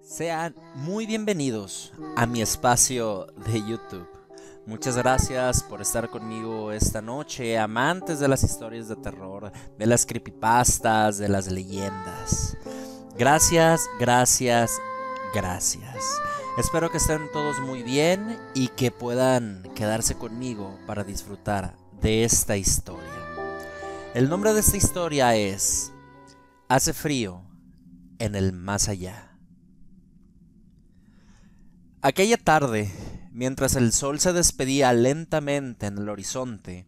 Sean muy bienvenidos a mi espacio de YouTube. Muchas gracias por estar conmigo esta noche, amantes de las historias de terror, de las creepypastas, de las leyendas. Gracias, gracias, gracias. Espero que estén todos muy bien y que puedan quedarse conmigo para disfrutar de esta historia. El nombre de esta historia es Hace frío en el más allá. Aquella tarde, mientras el sol se despedía lentamente en el horizonte,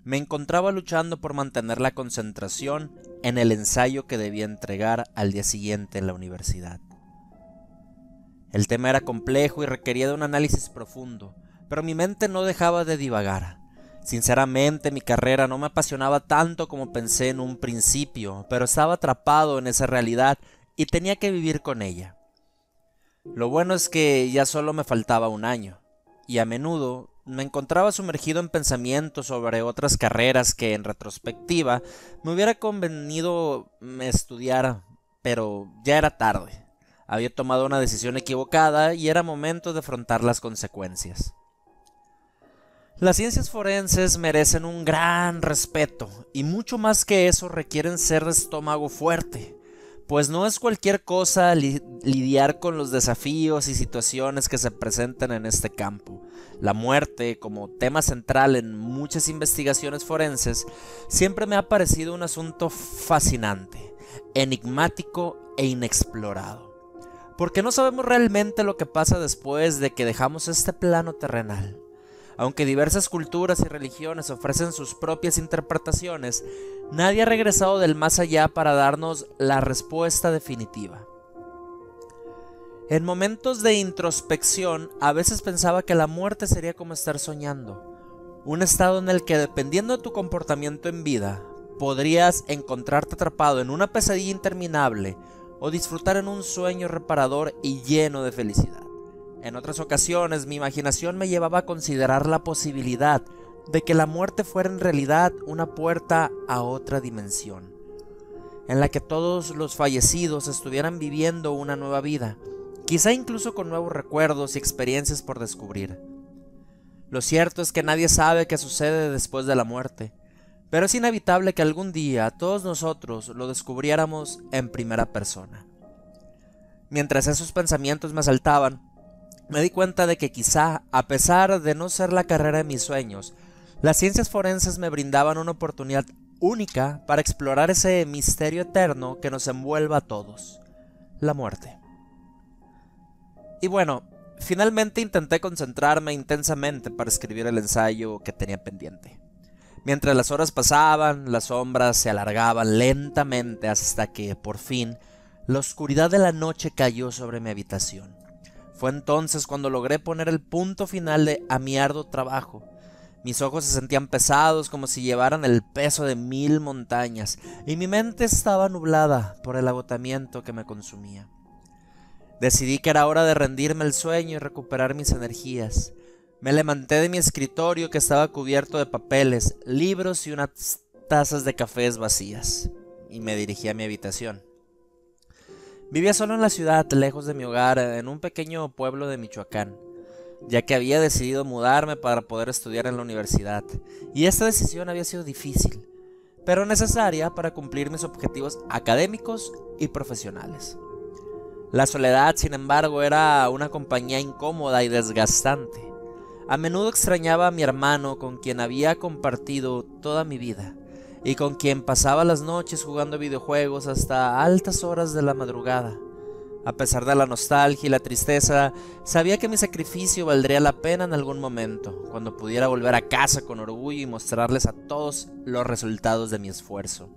me encontraba luchando por mantener la concentración en el ensayo que debía entregar al día siguiente en la universidad. El tema era complejo y requería de un análisis profundo, pero mi mente no dejaba de divagar. Sinceramente, mi carrera no me apasionaba tanto como pensé en un principio, pero estaba atrapado en esa realidad y tenía que vivir con ella. Lo bueno es que ya solo me faltaba un año, y a menudo me encontraba sumergido en pensamientos sobre otras carreras que en retrospectiva me hubiera convenido estudiar, pero ya era tarde. Había tomado una decisión equivocada y era momento de afrontar las consecuencias. Las ciencias forenses merecen un gran respeto, y mucho más que eso requieren ser de estómago fuerte. Pues no es cualquier cosa lidiar con los desafíos y situaciones que se presentan en este campo. La muerte, como tema central en muchas investigaciones forenses, siempre me ha parecido un asunto fascinante, enigmático e inexplorado. Porque no sabemos realmente lo que pasa después de que dejamos este plano terrenal. Aunque diversas culturas y religiones ofrecen sus propias interpretaciones, nadie ha regresado del más allá para darnos la respuesta definitiva. En momentos de introspección, a veces pensaba que la muerte sería como estar soñando, un estado en el que, dependiendo de tu comportamiento en vida, podrías encontrarte atrapado en una pesadilla interminable o disfrutar en un sueño reparador y lleno de felicidad. En otras ocasiones, mi imaginación me llevaba a considerar la posibilidad de que la muerte fuera en realidad una puerta a otra dimensión, en la que todos los fallecidos estuvieran viviendo una nueva vida, quizá incluso con nuevos recuerdos y experiencias por descubrir. Lo cierto es que nadie sabe qué sucede después de la muerte, pero es inevitable que algún día todos nosotros lo descubriéramos en primera persona. Mientras esos pensamientos me asaltaban, me di cuenta de que quizá, a pesar de no ser la carrera de mis sueños, las ciencias forenses me brindaban una oportunidad única para explorar ese misterio eterno que nos envuelve a todos, la muerte. Y bueno, finalmente intenté concentrarme intensamente para escribir el ensayo que tenía pendiente. Mientras las horas pasaban, las sombras se alargaban lentamente hasta que, por fin, la oscuridad de la noche cayó sobre mi habitación. Fue entonces cuando logré poner el punto final a mi arduo trabajo. Mis ojos se sentían pesados como si llevaran el peso de 1000 montañas, y mi mente estaba nublada por el agotamiento que me consumía. Decidí que era hora de rendirme al sueño y recuperar mis energías. Me levanté de mi escritorio, que estaba cubierto de papeles, libros y unas tazas de café vacías, y me dirigí a mi habitación. Vivía solo en la ciudad, lejos de mi hogar, en un pequeño pueblo de Michoacán, ya que había decidido mudarme para poder estudiar en la universidad, y esta decisión había sido difícil, pero necesaria para cumplir mis objetivos académicos y profesionales. La soledad, sin embargo, era una compañía incómoda y desgastante. A menudo extrañaba a mi hermano, con quien había compartido toda mi vida, y con quien pasaba las noches jugando videojuegos hasta altas horas de la madrugada. A pesar de la nostalgia y la tristeza, sabía que mi sacrificio valdría la pena en algún momento, cuando pudiera volver a casa con orgullo y mostrarles a todos los resultados de mi esfuerzo.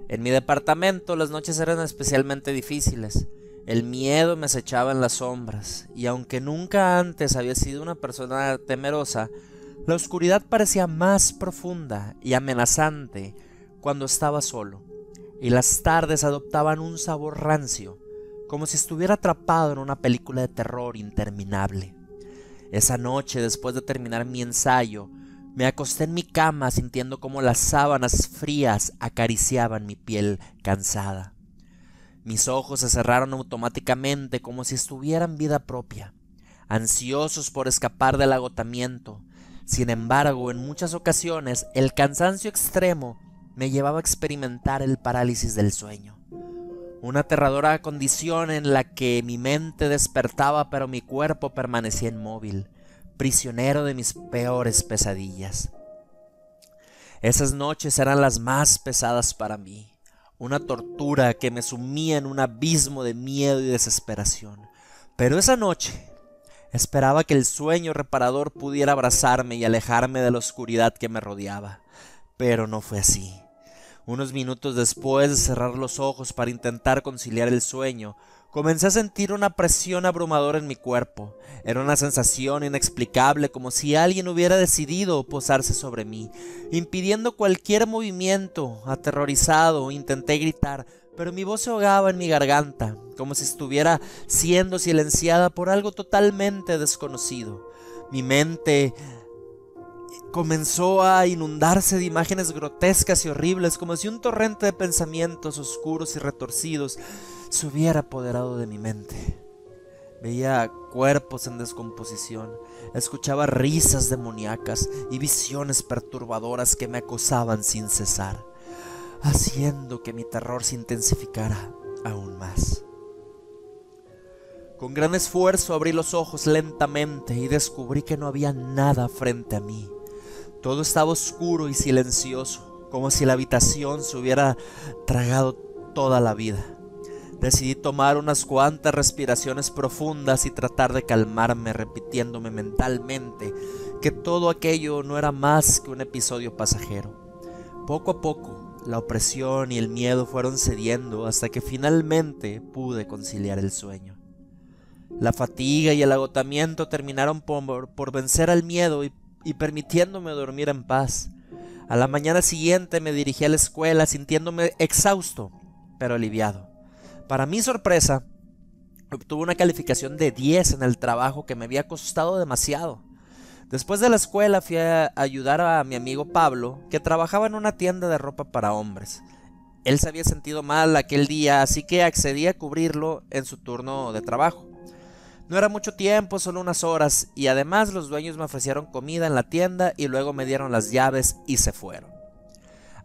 En mi departamento las noches eran especialmente difíciles. El miedo me acechaba en las sombras, y aunque nunca antes había sido una persona temerosa, la oscuridad parecía más profunda y amenazante cuando estaba solo, y las tardes adoptaban un sabor rancio, como si estuviera atrapado en una película de terror interminable. Esa noche, después de terminar mi ensayo, me acosté en mi cama sintiendo cómo las sábanas frías acariciaban mi piel cansada. Mis ojos se cerraron automáticamente como si estuvieran vida propia, ansiosos por escapar del agotamiento. Sin embargo, en muchas ocasiones, el cansancio extremo me llevaba a experimentar el parálisis del sueño. Una aterradora condición en la que mi mente despertaba pero mi cuerpo permanecía inmóvil, prisionero de mis peores pesadillas. Esas noches eran las más pesadas para mí, una tortura que me sumía en un abismo de miedo y desesperación. Pero esa noche esperaba que el sueño reparador pudiera abrazarme y alejarme de la oscuridad que me rodeaba, pero no fue así. Unos minutos después de cerrar los ojos para intentar conciliar el sueño, comencé a sentir una presión abrumadora en mi cuerpo. Era una sensación inexplicable, como si alguien hubiera decidido posarse sobre mí, impidiendo cualquier movimiento. Aterrorizado, intenté gritar, pero mi voz se ahogaba en mi garganta, como si estuviera siendo silenciada por algo totalmente desconocido. Mi mente comenzó a inundarse de imágenes grotescas y horribles, como si un torrente de pensamientos oscuros y retorcidos se hubiera apoderado de mi mente. Veía cuerpos en descomposición, escuchaba risas demoníacas y visiones perturbadoras que me acosaban sin cesar, haciendo que mi terror se intensificara aún más. Con gran esfuerzo abrí los ojos lentamente y descubrí que no había nada frente a mí. Todo estaba oscuro y silencioso, como si la habitación se hubiera tragado toda la vida. Decidí tomar unas cuantas respiraciones profundas y tratar de calmarme, repitiéndome mentalmente que todo aquello no era más que un episodio pasajero. Poco a poco, la opresión y el miedo fueron cediendo hasta que finalmente pude conciliar el sueño. La fatiga y el agotamiento terminaron por vencer al miedo y permitiéndome dormir en paz. A la mañana siguiente me dirigí a la escuela sintiéndome exhausto, pero aliviado. Para mi sorpresa, obtuve una calificación de 10 en el trabajo que me había costado demasiado. Después de la escuela fui a ayudar a mi amigo Pablo, que trabajaba en una tienda de ropa para hombres. Él se había sentido mal aquel día, así que accedí a cubrirlo en su turno de trabajo. No era mucho tiempo, solo unas horas, y además los dueños me ofrecieron comida en la tienda y luego me dieron las llaves y se fueron.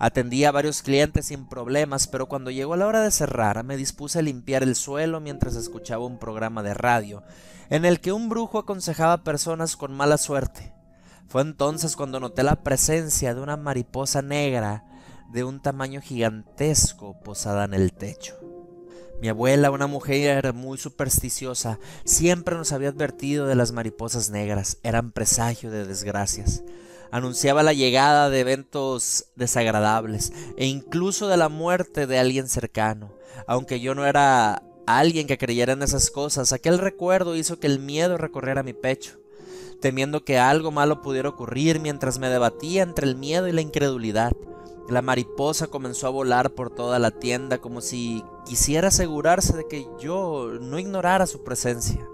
Atendí a varios clientes sin problemas, pero cuando llegó la hora de cerrar me dispuse a limpiar el suelo mientras escuchaba un programa de radio en el que un brujo aconsejaba a personas con mala suerte. Fue entonces cuando noté la presencia de una mariposa negra de un tamaño gigantesco posada en el techo. Mi abuela, una mujer muy supersticiosa, siempre nos había advertido de las mariposas negras. Eran presagio de desgracias. Anunciaba la llegada de eventos desagradables e incluso de la muerte de alguien cercano. Aunque yo no era alguien que creyera en esas cosas, aquel recuerdo hizo que el miedo recorriera mi pecho, temiendo que algo malo pudiera ocurrir mientras me debatía entre el miedo y la incredulidad. La mariposa comenzó a volar por toda la tienda como si quisiera asegurarse de que yo no ignorara su presencia.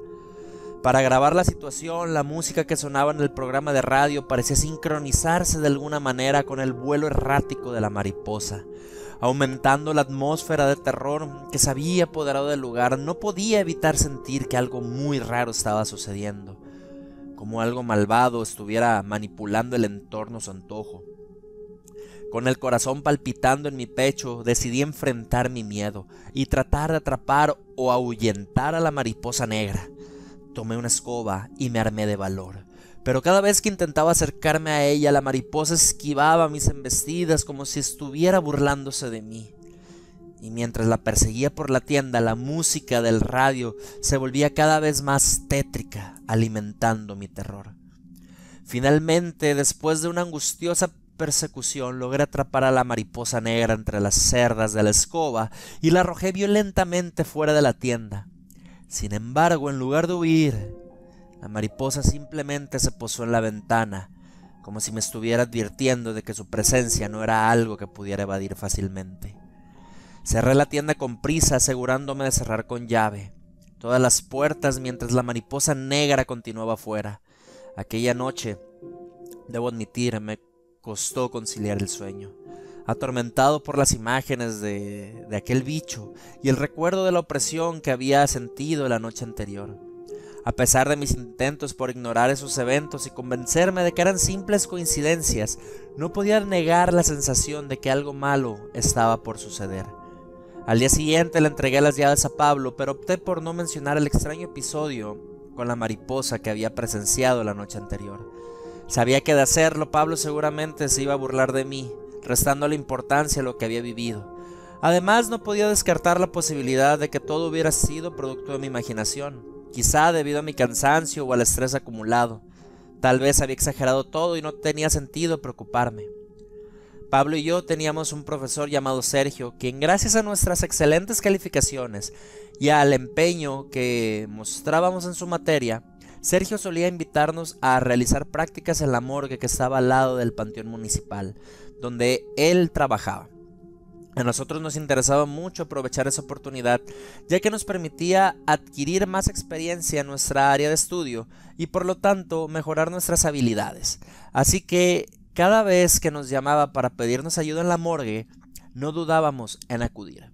Para grabar la situación, la música que sonaba en el programa de radio parecía sincronizarse de alguna manera con el vuelo errático de la mariposa, aumentando la atmósfera de terror que se había apoderado del lugar. No podía evitar sentir que algo muy raro estaba sucediendo, como algo malvado estuviera manipulando el entorno a su antojo. Con el corazón palpitando en mi pecho, decidí enfrentar mi miedo y tratar de atrapar o ahuyentar a la mariposa negra. Tomé una escoba y me armé de valor, pero cada vez que intentaba acercarme a ella, la mariposa esquivaba mis embestidas como si estuviera burlándose de mí. Y mientras la perseguía por la tienda, la música del radio se volvía cada vez más tétrica, alimentando mi terror. Finalmente, después de una angustiosa persecución, logré atrapar a la mariposa negra entre las cerdas de la escoba y la arrojé violentamente fuera de la tienda. Sin embargo, en lugar de huir, la mariposa simplemente se posó en la ventana, como si me estuviera advirtiendo de que su presencia no era algo que pudiera evadir fácilmente. Cerré la tienda con prisa, asegurándome de cerrar con llave todas las puertas mientras la mariposa negra continuaba afuera. Aquella noche, debo admitir, me costó conciliar el sueño. atormentado por las imágenes de aquel bicho y el recuerdo de la opresión que había sentido la noche anterior. A pesar de mis intentos por ignorar esos eventos y convencerme de que eran simples coincidencias, no podía negar la sensación de que algo malo estaba por suceder. Al día siguiente le entregué las llaves a Pablo, pero opté por no mencionar el extraño episodio con la mariposa que había presenciado la noche anterior. Sabía que de hacerlo, Pablo seguramente se iba a burlar de mí, restándole importancia a lo que había vivido. Además, no podía descartar la posibilidad de que todo hubiera sido producto de mi imaginación, quizá debido a mi cansancio o al estrés acumulado. Tal vez había exagerado todo y no tenía sentido preocuparme. Pablo y yo teníamos un profesor llamado Sergio, quien gracias a nuestras excelentes calificaciones y al empeño que mostrábamos en su materia, Sergio solía invitarnos a realizar prácticas en la morgue que estaba al lado del panteón municipal, donde él trabajaba. A nosotros nos interesaba mucho aprovechar esa oportunidad, ya que nos permitía adquirir más experiencia en nuestra área de estudio y por lo tanto mejorar nuestras habilidades. Así que cada vez que nos llamaba para pedirnos ayuda en la morgue, no dudábamos en acudir.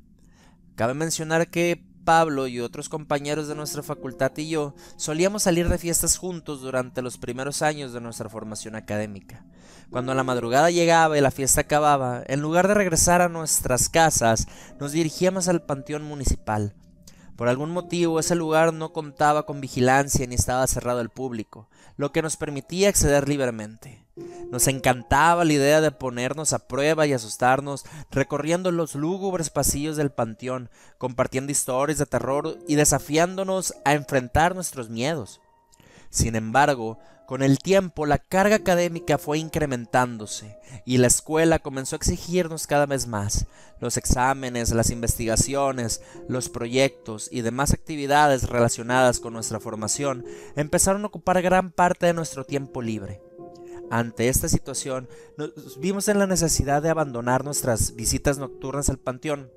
Cabe mencionar que Pablo y otros compañeros de nuestra facultad y yo solíamos salir de fiestas juntos durante los primeros años de nuestra formación académica. Cuando la madrugada llegaba y la fiesta acababa, en lugar de regresar a nuestras casas, nos dirigíamos al panteón municipal. Por algún motivo, ese lugar no contaba con vigilancia ni estaba cerrado al público, lo que nos permitía acceder libremente. Nos encantaba la idea de ponernos a prueba y asustarnos, recorriendo los lúgubres pasillos del panteón, compartiendo historias de terror y desafiándonos a enfrentar nuestros miedos. Sin embargo, con el tiempo la carga académica fue incrementándose y la escuela comenzó a exigirnos cada vez más. Los exámenes, las investigaciones, los proyectos y demás actividades relacionadas con nuestra formación empezaron a ocupar gran parte de nuestro tiempo libre. Ante esta situación, nos vimos en la necesidad de abandonar nuestras visitas nocturnas al panteón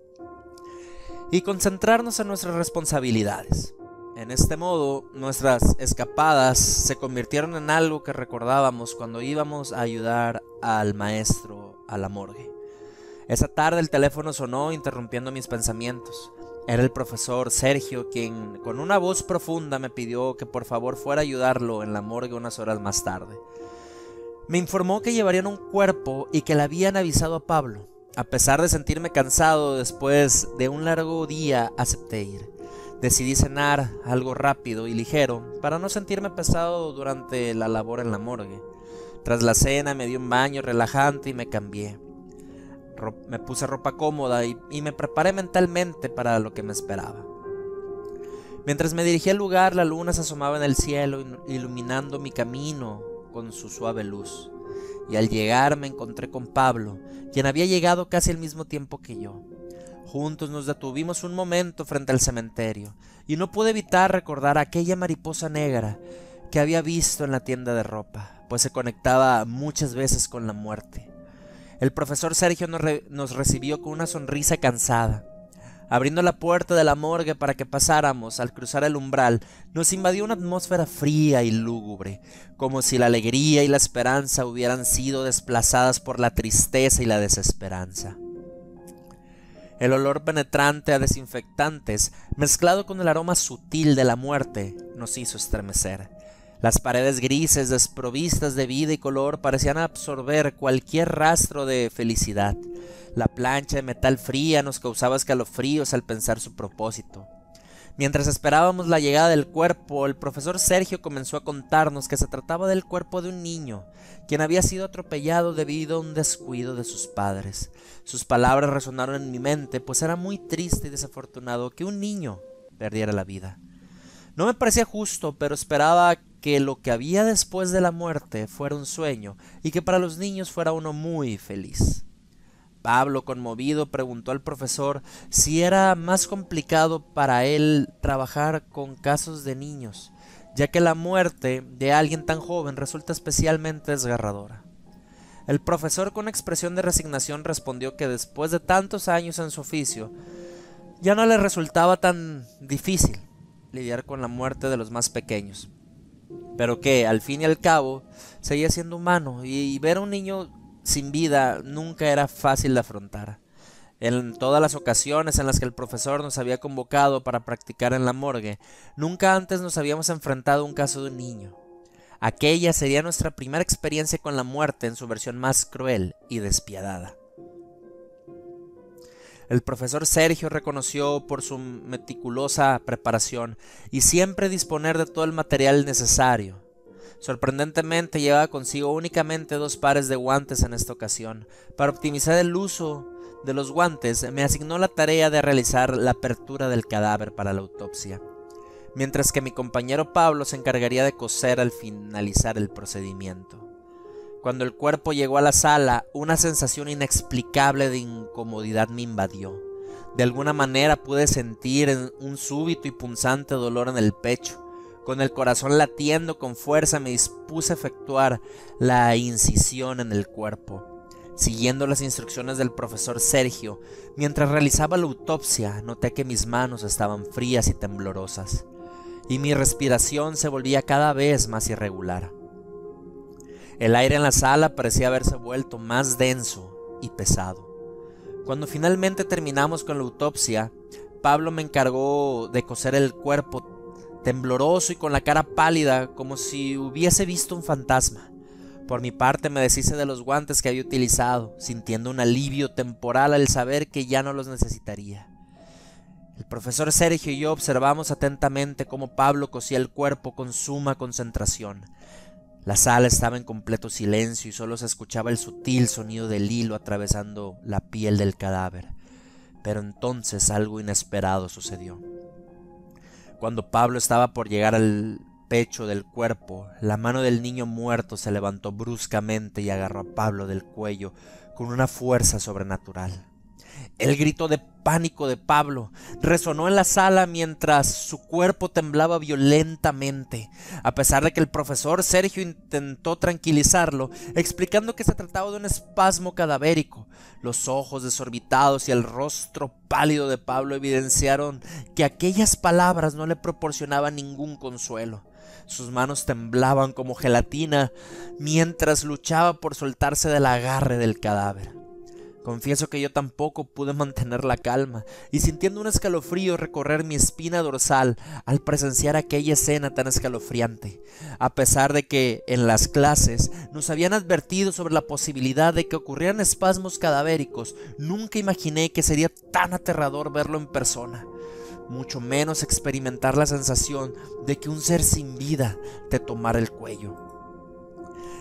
y concentrarnos en nuestras responsabilidades. En este modo, nuestras escapadas se convirtieron en algo que recordábamos cuando íbamos a ayudar al maestro a la morgue. Esa tarde el teléfono sonó interrumpiendo mis pensamientos. Era el profesor Sergio quien, con una voz profunda, me pidió que por favor fuera a ayudarlo en la morgue unas horas más tarde. Me informó que llevarían un cuerpo y que le habían avisado a Pablo. A pesar de sentirme cansado después de un largo día, acepté ir. Decidí cenar algo rápido y ligero para no sentirme pesado durante la labor en la morgue. Tras la cena me di un baño relajante y me cambié. Me puse ropa cómoda y me preparé mentalmente para lo que me esperaba. Mientras me dirigía al lugar, la luna se asomaba en el cielo, iluminando mi camino con su suave luz. Y al llegar me encontré con Pablo, quien había llegado casi al mismo tiempo que yo. Juntos nos detuvimos un momento frente al cementerio, y no pude evitar recordar aquella mariposa negra que había visto en la tienda de ropa, pues se conectaba muchas veces con la muerte. El profesor Sergio nos recibió con una sonrisa cansada. Abriendo la puerta de la morgue para que pasáramos, al cruzar el umbral, nos invadió una atmósfera fría y lúgubre, como si la alegría y la esperanza hubieran sido desplazadas por la tristeza y la desesperanza. El olor penetrante a desinfectantes, mezclado con el aroma sutil de la muerte, nos hizo estremecer. Las paredes grises, desprovistas de vida y color, parecían absorber cualquier rastro de felicidad. La plancha de metal fría nos causaba escalofríos al pensar su propósito. Mientras esperábamos la llegada del cuerpo, el profesor Sergio comenzó a contarnos que se trataba del cuerpo de un niño, quien había sido atropellado debido a un descuido de sus padres. Sus palabras resonaron en mi mente, pues era muy triste y desafortunado que un niño perdiera la vida. No me parecía justo, pero esperaba que lo que había después de la muerte fuera un sueño y que para los niños fuera uno muy feliz. Pablo, conmovido, preguntó al profesor si era más complicado para él trabajar con casos de niños, ya que la muerte de alguien tan joven resulta especialmente desgarradora. El profesor, con expresión de resignación, respondió que después de tantos años en su oficio, ya no le resultaba tan difícil lidiar con la muerte de los más pequeños, pero que al fin y al cabo seguía siendo humano y ver a un niño sin vida nunca era fácil de afrontar. En todas las ocasiones en las que el profesor nos había convocado para practicar en la morgue, nunca antes nos habíamos enfrentado a un caso de un niño. Aquella sería nuestra primera experiencia con la muerte en su versión más cruel y despiadada. El profesor Sergio reconoció por su meticulosa preparación y siempre disponer de todo el material necesario. Sorprendentemente llevaba consigo únicamente 2 pares de guantes en esta ocasión. Para optimizar el uso de los guantes, me asignó la tarea de realizar la apertura del cadáver para la autopsia, mientras que mi compañero Pablo se encargaría de coser al finalizar el procedimiento. Cuando el cuerpo llegó a la sala, una sensación inexplicable de incomodidad me invadió. De alguna manera pude sentir un súbito y punzante dolor en el pecho. Con el corazón latiendo con fuerza me dispuse a efectuar la incisión en el cuerpo. Siguiendo las instrucciones del profesor Sergio, mientras realizaba la autopsia, noté que mis manos estaban frías y temblorosas, y mi respiración se volvía cada vez más irregular. El aire en la sala parecía haberse vuelto más denso y pesado. Cuando finalmente terminamos con la autopsia, Pablo me encargó de coser el cuerpo, tembloroso y con la cara pálida, como si hubiese visto un fantasma. Por mi parte me deshice de los guantes que había utilizado, sintiendo un alivio temporal al saber que ya no los necesitaría. El profesor Sergio y yo observamos atentamente cómo Pablo cosía el cuerpo con suma concentración. La sala estaba en completo silencio y solo se escuchaba el sutil sonido del hilo atravesando la piel del cadáver. Pero entonces algo inesperado sucedió. Cuando Pablo estaba por llegar al pecho del cuerpo, la mano del niño muerto se levantó bruscamente y agarró a Pablo del cuello con una fuerza sobrenatural. El grito de pánico de Pablo resonó en la sala mientras su cuerpo temblaba violentamente, a pesar de que el profesor Sergio intentó tranquilizarlo, explicando que se trataba de un espasmo cadavérico. Los ojos desorbitados y el rostro pálido de Pablo evidenciaron que aquellas palabras no le proporcionaban ningún consuelo. Sus manos temblaban como gelatina mientras luchaba por soltarse del agarre del cadáver. Confieso que yo tampoco pude mantener la calma, y sintiendo un escalofrío recorrer mi espina dorsal al presenciar aquella escena tan escalofriante. A pesar de que en las clases nos habían advertido sobre la posibilidad de que ocurrieran espasmos cadavéricos, nunca imaginé que sería tan aterrador verlo en persona, mucho menos experimentar la sensación de que un ser sin vida te tomara el cuello.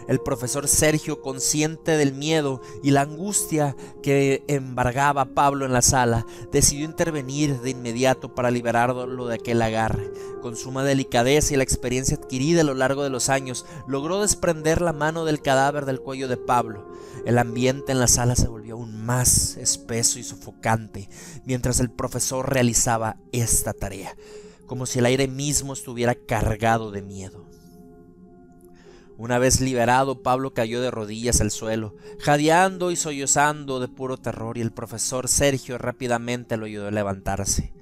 El profesor Sergio, consciente del miedo y la angustia que embargaba a Pablo en la sala, decidió intervenir de inmediato para liberarlo de aquel agarre. Con suma delicadeza y la experiencia adquirida a lo largo de los años, logró desprender la mano del cadáver del cuello de Pablo. El ambiente en la sala se volvió aún más espeso y sofocante mientras el profesor realizaba esta tarea, como si el aire mismo estuviera cargado de miedo. Una vez liberado, Pablo cayó de rodillas al suelo, jadeando y sollozando de puro terror, y el profesor Sergio rápidamente lo ayudó a levantarse.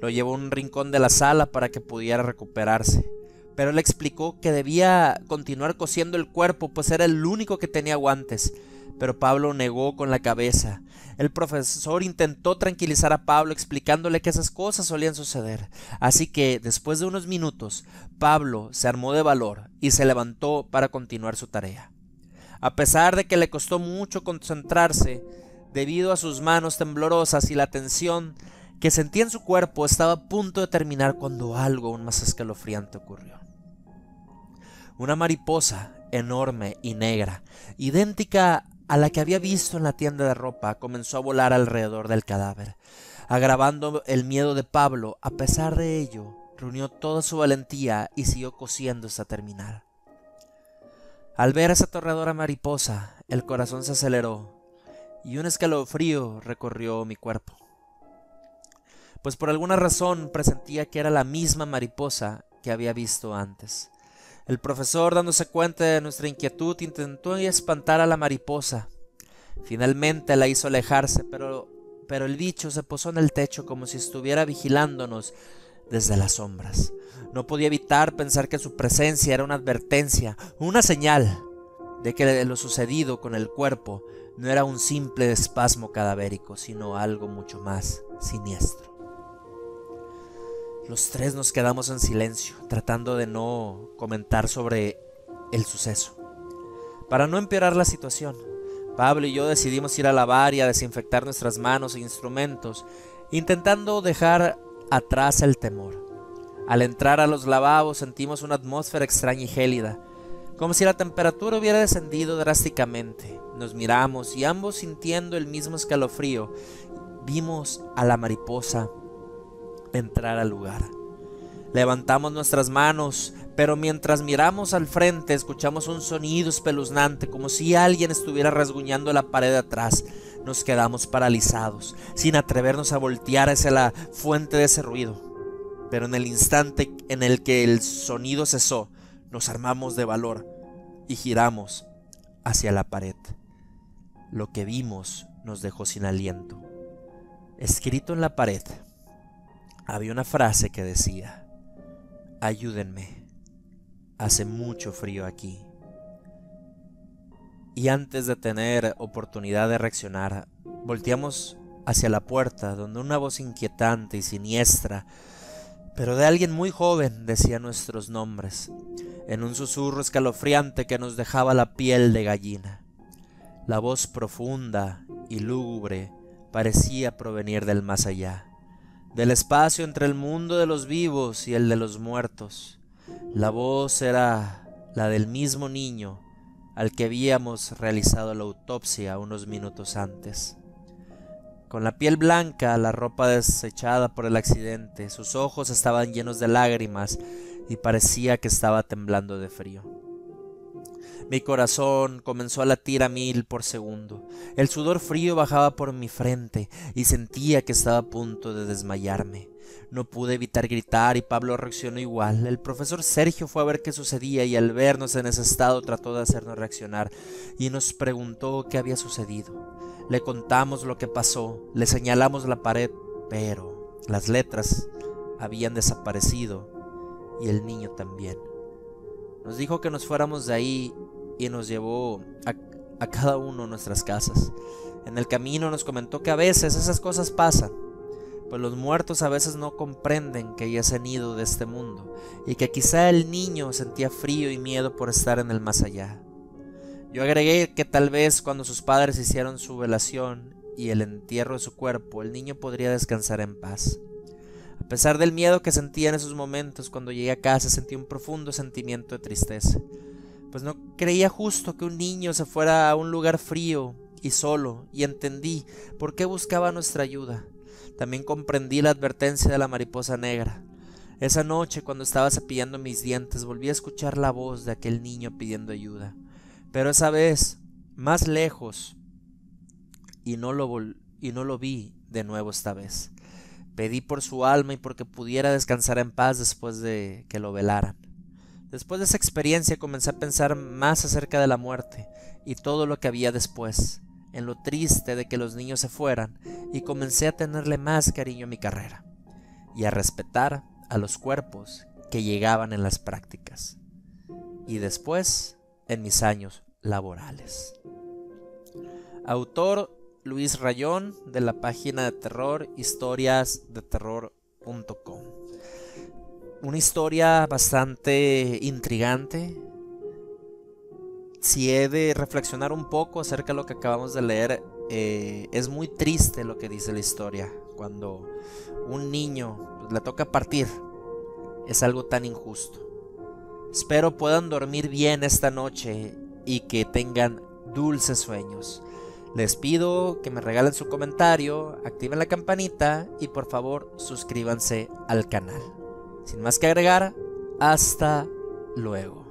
Lo llevó a un rincón de la sala para que pudiera recuperarse, pero le explicó que debía continuar cosiendo el cuerpo, pues era el único que tenía guantes. Pero Pablo negó con la cabeza. El profesor intentó tranquilizar a Pablo explicándole que esas cosas solían suceder. Así que, después de unos minutos, Pablo se armó de valor y se levantó para continuar su tarea. A pesar de que le costó mucho concentrarse, debido a sus manos temblorosas y la tensión que sentía en su cuerpo, estaba a punto de terminar cuando algo aún más escalofriante ocurrió. Una mariposa enorme y negra, idéntica a la que había visto en la tienda de ropa, comenzó a volar alrededor del cadáver, agravando el miedo de Pablo. A pesar de ello, reunió toda su valentía y siguió cosiendo hasta terminar. Al ver esa aterradora mariposa, el corazón se aceleró y un escalofrío recorrió mi cuerpo, pues por alguna razón presentía que era la misma mariposa que había visto antes. El profesor, dándose cuenta de nuestra inquietud, intentó espantar a la mariposa. Finalmente la hizo alejarse, pero el bicho se posó en el techo como si estuviera vigilándonos desde las sombras. No podía evitar pensar que su presencia era una advertencia, una señal de que lo sucedido con el cuerpo no era un simple espasmo cadavérico, sino algo mucho más siniestro. Los tres nos quedamos en silencio, tratando de no comentar sobre el suceso. Para no empeorar la situación, Pablo y yo decidimos ir a lavar y a desinfectar nuestras manos e instrumentos, intentando dejar atrás el temor. Al entrar a los lavabos sentimos una atmósfera extraña y gélida, como si la temperatura hubiera descendido drásticamente. Nos miramos y ambos, sintiendo el mismo escalofrío, vimos a la mariposa entrar al lugar. Levantamos nuestras manos, pero mientras miramos al frente escuchamos un sonido espeluznante, como si alguien estuviera rasguñando la pared de atrás. Nos quedamos paralizados, sin atrevernos a voltear hacia la fuente de ese ruido. Pero en el instante en el que el sonido cesó, nos armamos de valor y giramos hacia la pared. Lo que vimos nos dejó sin aliento. Escrito en la pared había una frase que decía: ayúdenme, hace mucho frío aquí. Y antes de tener oportunidad de reaccionar, volteamos hacia la puerta, donde una voz inquietante y siniestra, pero de alguien muy joven, decía nuestros nombres, en un susurro escalofriante que nos dejaba la piel de gallina. La voz profunda y lúgubre parecía provenir del más allá, del espacio entre el mundo de los vivos y el de los muertos. La voz era la del mismo niño al que habíamos realizado la autopsia unos minutos antes. Con la piel blanca, la ropa desechada por el accidente, sus ojos estaban llenos de lágrimas y parecía que estaba temblando de frío. Mi corazón comenzó a latir a 1000 por segundo. El sudor frío bajaba por mi frente y sentía que estaba a punto de desmayarme. No pude evitar gritar y Pablo reaccionó igual. El profesor Sergio fue a ver qué sucedía y al vernos en ese estado trató de hacernos reaccionar y nos preguntó qué había sucedido. Le contamos lo que pasó, le señalamos la pared, pero las letras habían desaparecido y el niño también. Nos dijo que nos fuéramos de ahí y nos llevó a cada uno a nuestras casas. En el camino nos comentó que a veces esas cosas pasan, pues los muertos a veces no comprenden que ya se han ido de este mundo y que quizá el niño sentía frío y miedo por estar en el más allá. Yo agregué que tal vez cuando sus padres hicieron su velación y el entierro de su cuerpo, el niño podría descansar en paz. A pesar del miedo que sentía en esos momentos, cuando llegué a casa sentí un profundo sentimiento de tristeza, pues no creía justo que un niño se fuera a un lugar frío y solo, y entendí por qué buscaba nuestra ayuda. También comprendí la advertencia de la mariposa negra. Esa noche, cuando estaba cepillando mis dientes, volví a escuchar la voz de aquel niño pidiendo ayuda, pero esa vez más lejos, y no lo vi de nuevo esta vez. Pedí por su alma y porque pudiera descansar en paz después de que lo velaran. Después de esa experiencia comencé a pensar más acerca de la muerte y todo lo que había después, en lo triste de que los niños se fueran, y comencé a tenerle más cariño a mi carrera y a respetar a los cuerpos que llegaban en las prácticas y después en mis años laborales. Autor Luis Rayón, de la página de terror historiasdeterror.com. Una historia bastante intrigante. Si he de reflexionar un poco acerca de lo que acabamos de leer, es muy triste lo que dice la historia. Cuando un niño le toca partir, es algo tan injusto. Espero puedan dormir bien esta noche y que tengan dulces sueños. Les pido que me regalen su comentario, activen la campanita y por favor suscríbanse al canal. Sin más que agregar, hasta luego.